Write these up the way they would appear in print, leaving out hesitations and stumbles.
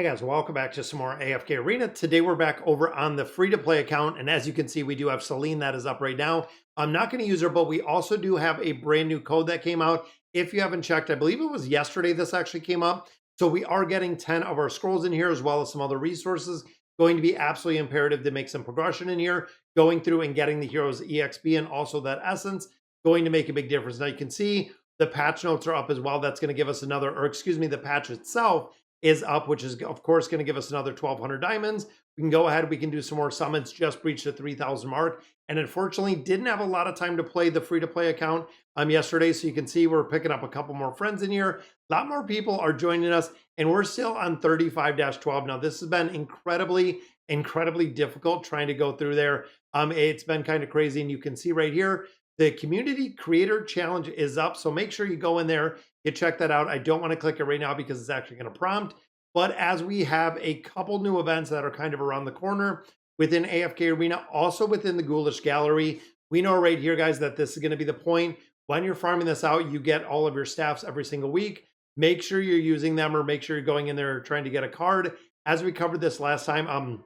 Hey guys, welcome back to some more AFK Arena. Today we're back over on the free-to-play account, and as you can see, we do have Celine that is up right now. I'm not going to use her, but we also do have a brand new code that came out. If you haven't checked, I believe it was yesterday this actually came up. So we are getting 10 of our scrolls in here, as well as some other resources. Going to be absolutely imperative to make some progression in here, going through and getting the heroes EXP and also that essence, going to make a big difference. Now you can see the patch notes are up as well. That's going to give us another, or excuse me, the patch itself is up, which is of course going to give us another 1,200 diamonds. We can go ahead, we can do some more summons, just breached the 3,000 mark. And unfortunately didn't have a lot of time to play the free-to-play account yesterday. So you can see we're picking up a couple more friends in here. A lot more people are joining us, and we're still on 35-12. Now this has been incredibly difficult trying to go through there. It's been kind of crazy, and you can see right here, the community creator challenge is up. So make sure you go in there, you check that out. I don't want to click it right now because it's actually going to prompt. But as we have a couple new events that are kind of around the corner within AFK Arena, also within the Ghoulish Gallery, we know right here, guys, that this is going to be the point. When you're farming this out, you get all of your staffs every single week. Make sure you're using them, or make sure you're going in there trying to get a card. As we covered this last time,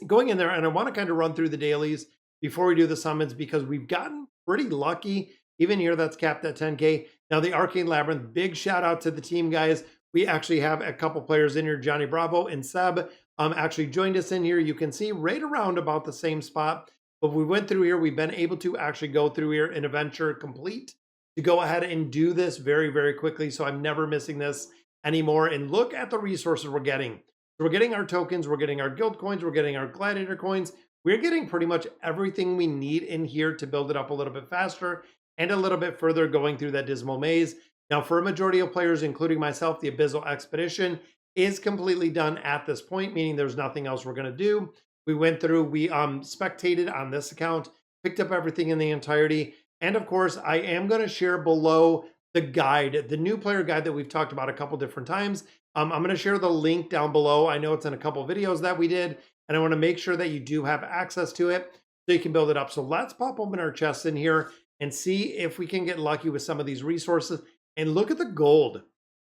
going in there, and I want to kind of run through the dailies before we do the summons, because we've gotten pretty lucky. Even here, that's capped at 10K. Now, the Arcane Labyrinth, big shout out to the team, guys. We actually have a couple players in here. Johnny Bravo and Seb actually joined us in here. You can see right around about the same spot. But we went through here. We've been able to actually go through here and adventure complete to go ahead and do this very quickly. So I'm never missing this anymore. And look at the resources we're getting. So we're getting our tokens, we're getting our guild coins, we're getting our gladiator coins. We're getting pretty much everything we need in here to build it up a little bit faster and a little bit further going through that dismal maze. Now, for a majority of players, including myself, the Abyssal Expedition is completely done at this point, meaning there's nothing else we're going to do. We went through, we spectated on this account, picked up everything in the entirety. And of course, I am going to share below the guide, the new player guide that we've talked about a couple different times. I'm going to share the link down below. I know it's in a couple videos that we did, and I want to make sure that you do have access to it so you can build it up. So let's pop open our chests in here and see if we can get lucky with some of these resources. And look at the gold.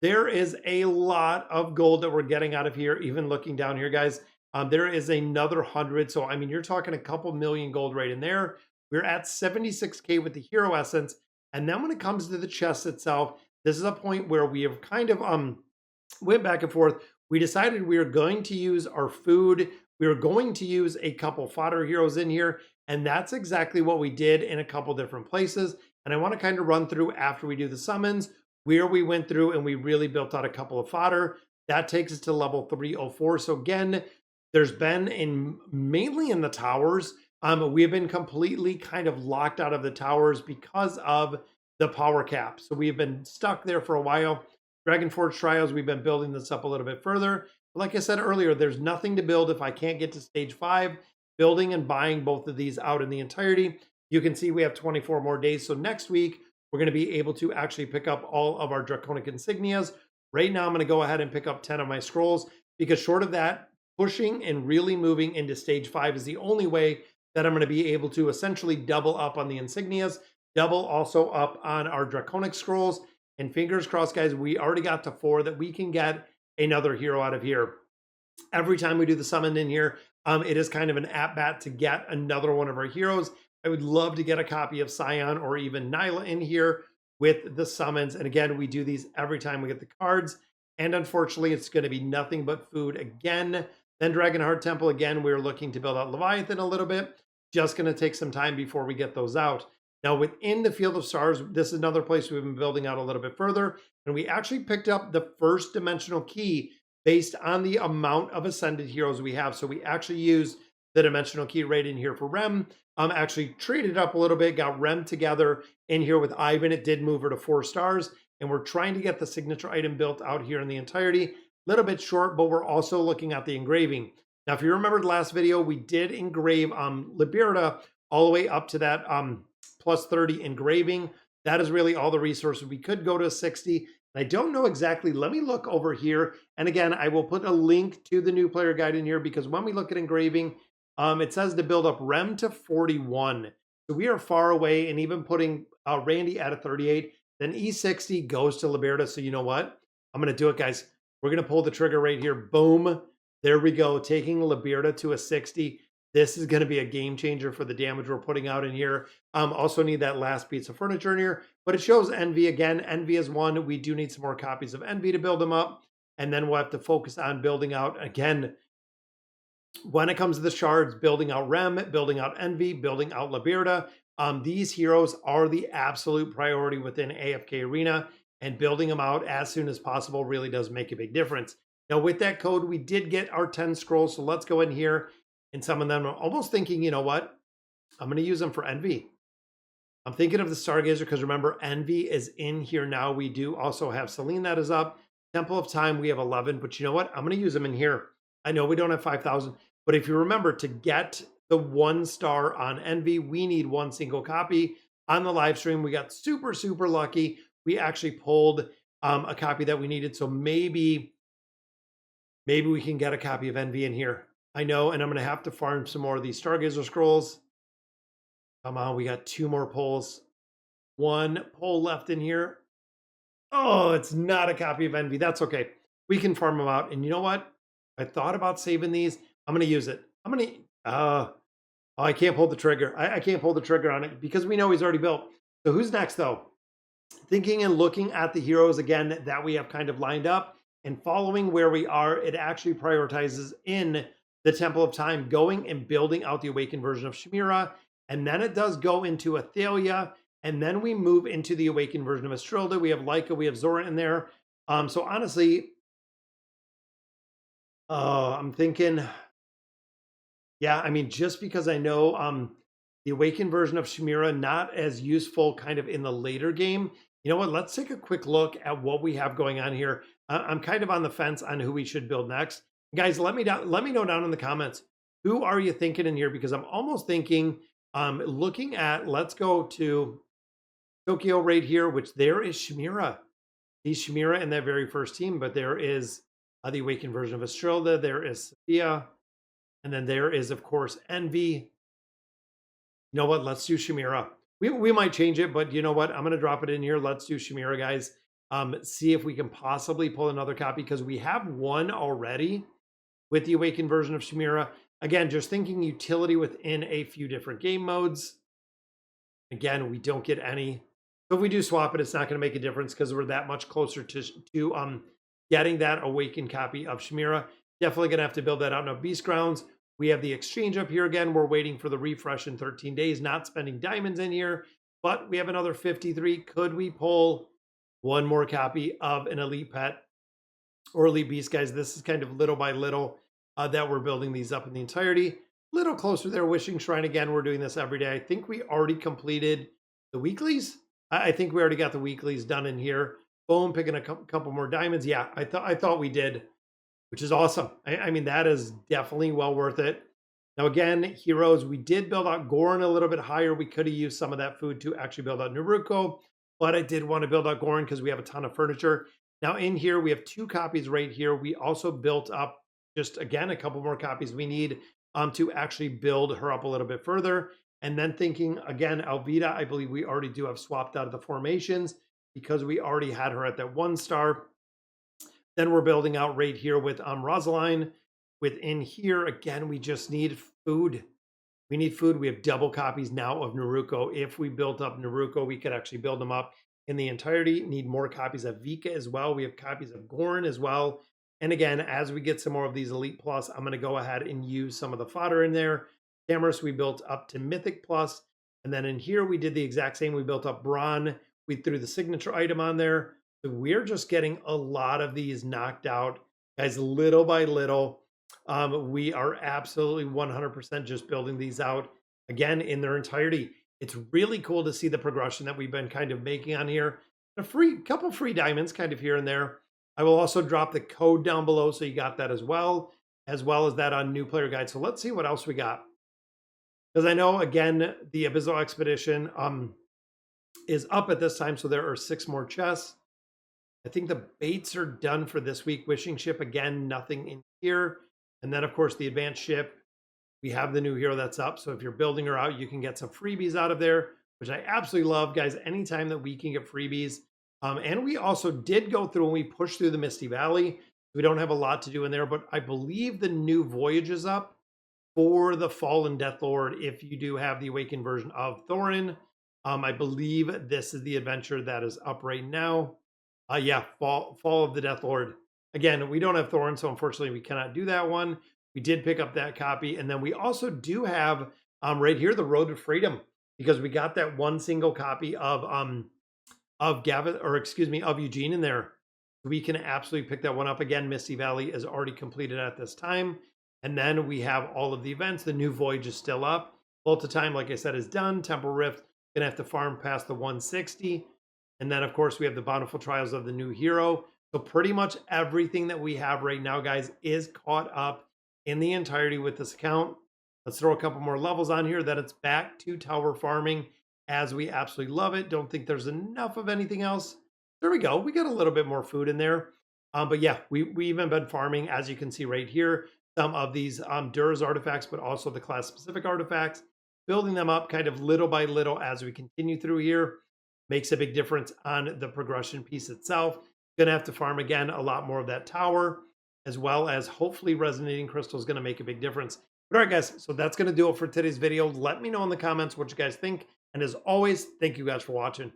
There is a lot of gold that we're getting out of here, even looking down here, guys. There is another 100. So, I mean, you're talking a couple million gold right in there. We're at 76K with the hero essence. And then when it comes to the chest itself, this is a point where we have kind of went back and forth. We decided we are going to use our food. We were going to use a couple fodder heroes in here, and that's exactly what we did in a couple different places. And I want to kind of run through after we do the summons where we went through and we really built out a couple of fodder. That takes us to level 304. So again, there's been mainly in the towers. We have been completely kind of locked out of the towers because of the power cap. So we have been stuck there for a while. Dragon Forge Trials, we've been building this up a little bit further. But like I said earlier, there's nothing to build if I can't get to stage 5. Building and buying both of these out in the entirety. You can see we have 24 more days. So next week, we're going to be able to actually pick up all of our Draconic Insignias. Right now, I'm going to go ahead and pick up 10 of my scrolls, because short of that, pushing and really moving into stage 5 is the only way that I'm going to be able to essentially double up on the Insignias, double also up on our Draconic Scrolls. And fingers crossed, guys, we already got to 4 that we can get another hero out of here. Every time we do the summon in here, it is kind of an at-bat to get another one of our heroes. I would love to get a copy of Scion or even Nyla in here with the summons. And again, we do these every time we get the cards. And unfortunately, it's going to be nothing but food again. Then Dragonheart Temple, again, we're looking to build out Leviathan a little bit. Just going to take some time before we get those out. Now, within the Field of Stars, this is another place we've been building out a little bit further. And we actually picked up the first dimensional key based on the amount of ascended heroes we have. So we actually used the dimensional key right in here for Rem. Actually traded up a little bit, got Rem together in here with Ivan. It did move her to 4 stars. And we're trying to get the signature item built out here in the entirety. A little bit short, but we're also looking at the engraving. Now, if you remember the last video, we did engrave Liberta all the way up to that plus 30 engraving. That is really all the resources. We could go to 60. I don't know exactly. Let me look over here. And again, I will put a link to the new player guide in here, because when we look at engraving, it says to build up Rem to 41. So we are far away, and even putting Randy at a 38. Then E60 goes to Liberta. So you know what? I'm going to do it, guys. We're going to pull the trigger right here. Boom. There we go. Taking Liberta to a 60. This is going to be a game changer for the damage we're putting out in here. Also need that last piece of furniture in here, but it shows Envy again. Envy is one. We do need some more copies of Envy to build them up. And then we'll have to focus on building out, again, when it comes to the shards, building out Rem, building out Envy, building out Liberta. These heroes are the absolute priority within AFK Arena, and building them out as soon as possible really does make a big difference. Now, with that code, we did get our 10 scrolls, so let's go in here and some of them. I'm almost thinking, you know what? I'm going to use them for Envy. I'm thinking of the Stargazer because remember, Envy is in here now. We do also have Celine that is up. Temple of Time, we have 11, but you know what? I'm going to use them in here. I know we don't have 5,000, but if you remember, to get the 1 star on Envy, we need 1 single copy. On the live stream, we got super, super lucky. We actually pulled a copy that we needed, so maybe we can get a copy of Envy in here. I know, and I'm going to have to farm some more of these Stargazer scrolls. Come on, we got 2 more pulls. 1 pull left in here. Oh, it's not a copy of Envy. That's okay. We can farm them out. And you know what? I thought about saving these. I'm going to use it. I'm going to... oh, I can't pull the trigger. I can't pull the trigger on it because we know he's already built. So who's next, though? Thinking and looking at the heroes, again, that we have kind of lined up and following where we are, it actually prioritizes in the Temple of Time, going and building out the awakened version of Shemira. And then it does go into Athalia. And then we move into the awakened version of Estrilda. We have Leica, we have Zora in there. So honestly, I'm thinking, yeah, I mean, just because I know the awakened version of Shemira, not as useful kind of in the later game. You know what? Let's take a quick look at what we have going on here. I'm kind of on the fence on who we should build next. Guys, let me know down in the comments. Who are you thinking in here? Because I'm almost thinking, looking at, let's go to Tokyo right here, which there is Shemira. He's Shemira in that very first team, but there is the awakened version of Estrilda. There is Sophia. And then there is, of course, Envy. You know what? Let's do Shemira. We might change it, but you know what? I'm going to drop it in here. Let's do Shemira, guys. See if we can possibly pull another copy because we have 1 already with the awakened version of Shemira. Again, just thinking utility within a few different game modes. Again, we don't get any. So if we do swap it, it's not going to make a difference because we're that much closer to getting that awakened copy of Shemira. Definitely going to have to build that out. Now, Beast Grounds, we have the exchange up here again. We're waiting for the refresh in 13 days, not spending diamonds in here, but we have another 53. Could we pull 1 more copy of an elite pet or elite beast, guys? This is kind of little by little that we're building these up in the entirety. Little closer there, Wishing Shrine again. We're doing this every day. I think we already completed the weeklies. I think we already got the weeklies done in here. Boom, picking a couple more diamonds. Yeah, I thought we did, which is awesome. I mean, that is definitely well worth it. Now, again, heroes, we did build out Goran a little bit higher. We could have used some of that food to actually build out Naruko, but I did want to build out Goran because we have a ton of furniture. Now, in here, we have 2 copies right here. We also built up just, again, a couple more copies we need to actually build her up a little bit further. And then thinking, again, Alvida, I believe we already do have swapped out of the formations because we already had her at that 1 star. Then we're building out right here with Rosaline. Within here, again, we just need food. We need food. We have double copies now of Naruko. If we built up Naruko, we could actually build them up in the entirety. Need more copies of Vika as well. We have copies of Goran as well. And again, as we get some more of these Elite Plus, I'm going to go ahead and use some of the fodder in there. Tamers, we built up to Mythic Plus. And then in here, we did the exact same. We built up Braun. We threw the signature item on there. So we're just getting a lot of these knocked out, guys, little by little. We are absolutely 100% just building these out, again, in their entirety. It's really cool to see the progression that we've been kind of making on here. A couple free diamonds kind of here and there. I will also drop the code down below so you got that as well as that on New Player Guide. So let's see what else we got. Because I know, again, the Abyssal Expedition is up at this time, so there are 6 more chests. I think the baits are done for this week. Wishing Ship, again, nothing in here. And then, of course, the Advanced Ship. We have the new hero that's up. So if you're building her out, you can get some freebies out of there, which I absolutely love, guys. Anytime that we can get freebies. And we also did go through and we pushed through the Misty Valley. We don't have a lot to do in there, but I believe the new voyage is up for the Fallen Death Lord if you do have the awakened version of Thorin. I believe this is the adventure that is up right now. Yeah, Fall of the Death Lord. Again, we don't have Thorin, so unfortunately we cannot do that one. We did pick up that copy, and then we also do have right here the Road to Freedom, because we got that one single copy of Gavin, or excuse me, of Eugene in there. We can absolutely pick that one up. Again, Misty Valley is already completed at this time. And then we have all of the events. The new voyage is still up. Vault of Time, like I said, is done. Temple Rift, gonna have to farm past the 160. And then, of course, we have the Bountiful Trials of the New Hero. So pretty much everything that we have right now, guys, is caught up in the entirety with this account. Let's throw a couple more levels on here that it's back to tower farming as we absolutely love it. Don't think there's enough of anything else. There we go. We got a little bit more food in there. But yeah, we even been farming, as you can see right here, some of these Duras artifacts, but also the class specific artifacts, building them up kind of little by little as we continue through here. Makes a big difference on the progression piece itself. Gonna have to farm again a lot more of that tower, as well as hopefully resonating crystal is gonna make a big difference. But all right, guys, so that's gonna do it for today's video. Let me know in the comments what you guys think. And as always, thank you guys for watching.